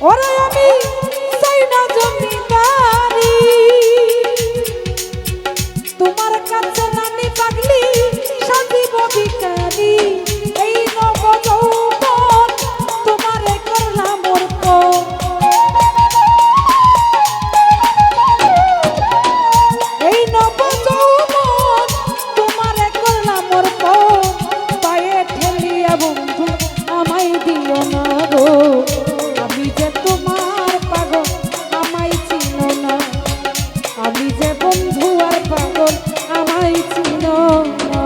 ওরে আমি চাই না জমিদারি, তোমার কাছে নানি পাগলি সাজিব ভিখারি। এই নব যৌবন তোমারে করলাম অর্পণ, এই নব যৌবন তোমারে করলাম অর্পণ। পায়ে ঠেলিয়া বন্ধু আমায় দিও না গো, আমি যে তোমার পাগল আমায় চিনো না, আমি যে বন্ধু আর পাগল আমায় চিনো না।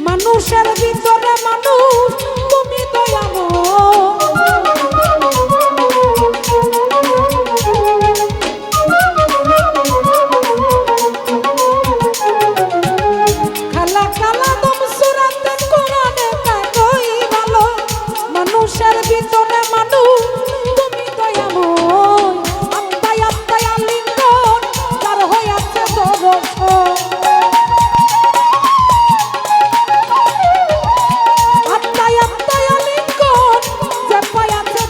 মানুষের ভিতরে মানুষ তুমি দয়াময়, খালা কালা দম সুরাতে কোরআনে তাকই ভালো। মানুষের ভিতরে মানুষ তুমি দয়াময়, আত্মায় আত্মায় আলিঙ্গন যার হইয়াছে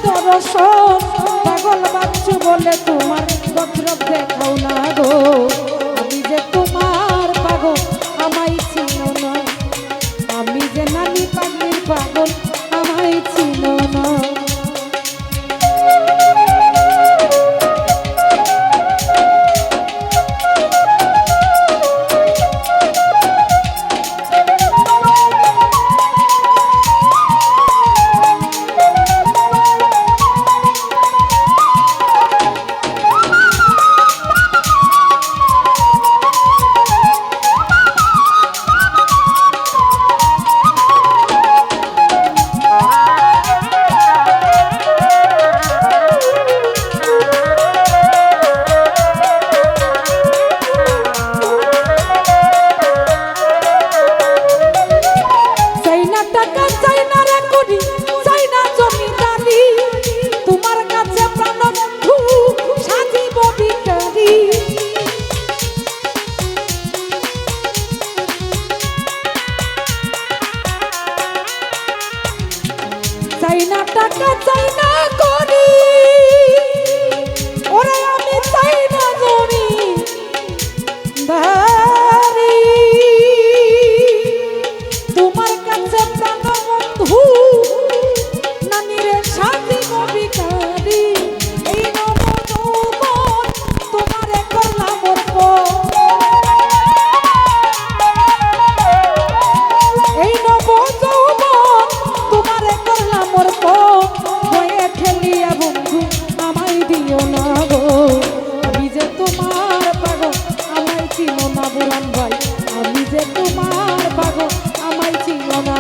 দর্শন, পাগল বাচ্চু বলে তোমার গদ্রব দেখাও না গো, আমি যে তোমার পাগল আমায় চিনো না, আমি যে নানি পাগলির পাগল আমায় চিনো না। চাই না টাকা চাই না করি, ওরে আমি চাই না জমি ধারি, তোমার কাছে প্রাণ বন্ধু নানিরে সাজিব ভিখারি। এই নব যৌবন তোমারে করলাম অর্পণ, এই নব যৌবন তোমারে করলাম অর্পণ। হয়ে ঠেলিয়া বন্ধু আমায় দিও না গো, আমি যে তোমার পাগল আমায় চিনো না বুড়ান ভাই, আমি যে তোমার পাগল আমায় চিনো না।